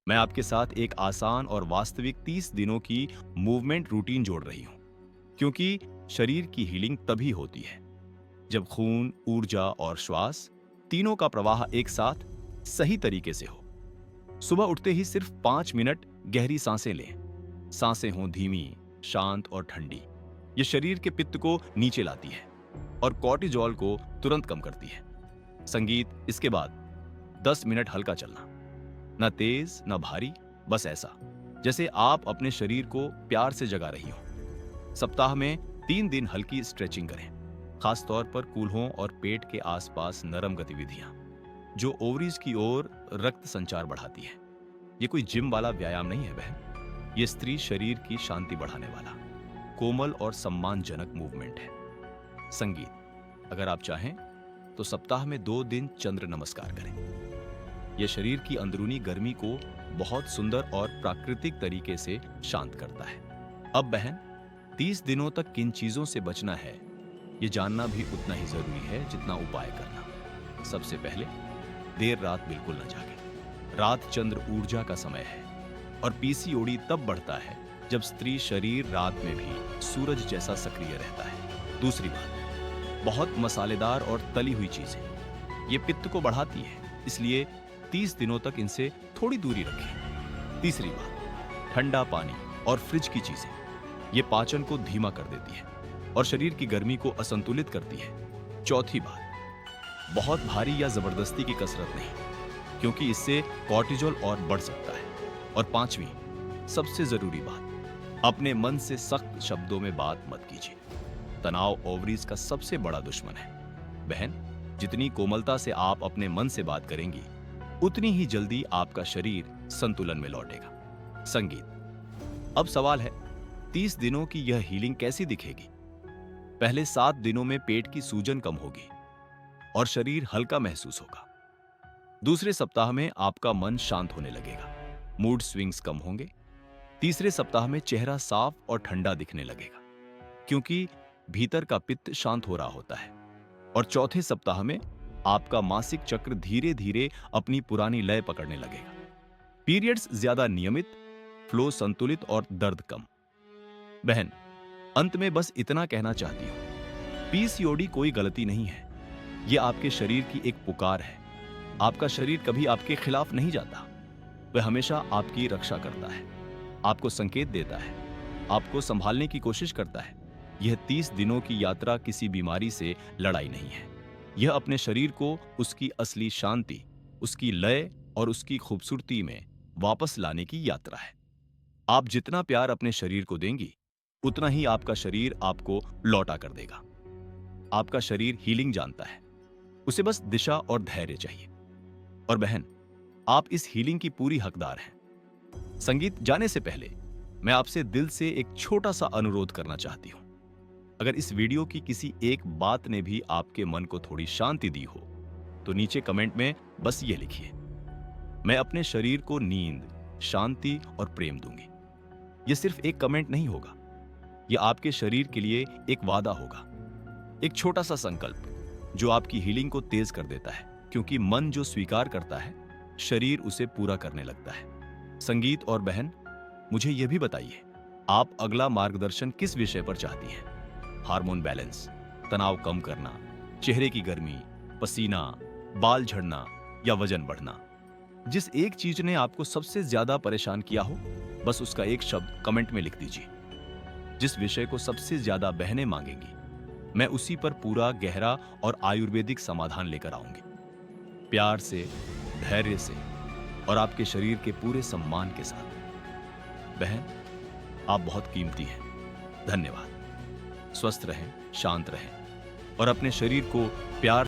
मैं आपके साथ एक आसान और वास्तविक 30 दिनों की मूवमेंट रूटीन जोड़ रही हूं, क्योंकि शरीर की हीलिंग तभी होती है जब खून, ऊर्जा और श्वास तीनों का प्रवाह एक साथ सही तरीके से हो। सुबह उठते ही सिर्फ 5 मिनट गहरी सांसें लें। सांसें हों धीमी, शांत और ठंडी। ये शरीर के पित्त को नीचे लाती है और कॉर्टिजोल को तुरंत कम करती है। संगीत, इसके बाद 10 मिनट हल्का चलना, ना तेज ना भारी, बस ऐसा जैसे आप अपने शरीर को प्यार से जगा रही हो। सप्ताह में 3 दिन हल्की स्ट्रेचिंग करें, खास तौर पर कूल्हों और पेट के आसपास नरम गतिविधियां जो ओवरीज की ओर रक्त संचार बढ़ाती है। ये कोई जिम वाला व्यायाम नहीं है बहन, ये स्त्री शरीर की शांति बढ़ाने वाला कोमल और सम्मानजनक मूवमेंट है। संगीत, अगर आप चाहें तो सप्ताह में 2 दिन चंद्र नमस्कार करें। यह शरीर की अंदरूनी गर्मी को बहुत सुंदर और प्राकृतिक तरीके से शांत करता है। अब बहन, 30 दिनों तक किन चीजों से बचना है ये जानना भी उतना ही जरूरी है जितना उपाय करना। सबसे पहले, देर रात बिल्कुल न जागें। रात चंद्र ऊर्जा का समय है और पीसीओडी तब बढ़ता है जब स्त्री शरीर रात में भी सूरज जैसा सक्रिय रहता है। दूसरी बात, बहुत मसालेदार और तली हुई चीजें ये पित्त को बढ़ाती है, इसलिए 30 दिनों तक इनसे थोड़ी दूरी रखें। तीसरी बात, ठंडा पानी और फ्रिज की चीजें ये पाचन को धीमा कर देती है और शरीर की गर्मी को असंतुलित करती है। चौथी बात, बहुत भारी या जबरदस्ती की कसरत नहीं, क्योंकि इससे कॉर्टिजोल और बढ़ सकता है। और पांचवी, सबसे जरूरी बात, अपने मन से सख्त शब्दों में बात मत कीजिए। तनाव ओवरीज का सबसे बड़ा दुश्मन है। बहन, जितनी कोमलता से आप अपने मन से बात करेंगी, उतनी ही जल्दी आपका शरीर संतुलन में लौटेगा। संगीत, अब सवाल है, 30 दिनों की यह हीलिंग कैसी दिखेगी? पहले 7 दिनों में पेट की सूजन कम होगी और शरीर हल्का महसूस होगा। दूसरे सप्ताह में आपका मन शांत होने लगेगा, मूड स्विंग्स कम होंगे। तीसरे सप्ताह में चेहरा साफ और ठंडा दिखने लगेगा, क्योंकि भीतर का पित्त शांत हो रहा होता है। और चौथे सप्ताह में आपका मासिक चक्र धीरे धीरे अपनी पुरानी लय पकड़ने लगेगा। पीरियड्स ज्यादा नियमित, फ्लो संतुलित और दर्द कम। बहन, अंत में बस इतना कहना चाहती हूं, पीसीओडी कोई गलती नहीं है, यह आपके शरीर की एक पुकार है। आपका शरीर कभी आपके खिलाफ नहीं जाता, वह हमेशा आपकी रक्षा करता है, आपको संकेत देता है, आपको संभालने की कोशिश करता है। यह 30 दिनों की यात्रा किसी बीमारी से लड़ाई नहीं है, यह अपने शरीर को उसकी असली शांति, उसकी लय और उसकी खूबसूरती में वापस लाने की यात्रा है। आप जितना प्यार अपने शरीर को देंगी, उतना ही आपका शरीर आपको लौटा कर देगा। आपका शरीर हीलिंग जानता है, उसे बस दिशा और धैर्य चाहिए। और बहन, आप इस हीलिंग की पूरी हकदार हैं। संगीत, जाने से पहले मैं आपसे दिल से एक छोटा सा अनुरोध करना चाहती हूं। अगर इस वीडियो की किसी एक बात ने भी आपके मन को थोड़ी शांति दी हो, तो नीचे कमेंट में बस ये लिखिए, मैं अपने शरीर को नींद, शांति और प्रेम दूंगी। यह सिर्फ एक कमेंट नहीं होगा, यह आपके शरीर के लिए एक वादा होगा, एक छोटा सा संकल्प जो आपकी हीलिंग को तेज कर देता है, क्योंकि मन जो स्वीकार करता है, शरीर उसे पूरा करने लगता है। संगीत और बहन, मुझे यह भी बताइए, आप अगला मार्गदर्शन किस विषय पर चाहती हैं? हार्मोन बैलेंस, तनाव कम करना, चेहरे की गर्मी, पसीना, बाल झड़ना या वजन बढ़ना? जिस एक चीज ने आपको सबसे ज्यादा परेशान किया हो, बस उसका एक शब्द कमेंट में लिख दीजिए। जिस विषय को सबसे ज्यादा बहनें मांगेंगी, मैं उसी पर पूरा गहरा और आयुर्वेदिक समाधान लेकर आऊंगी, प्यार से, धैर्य से और आपके शरीर के पूरे सम्मान के साथ। बहन, आप बहुत कीमती हैं। धन्यवाद। स्वस्थ रहें, शांत रहें और अपने शरीर को प्यार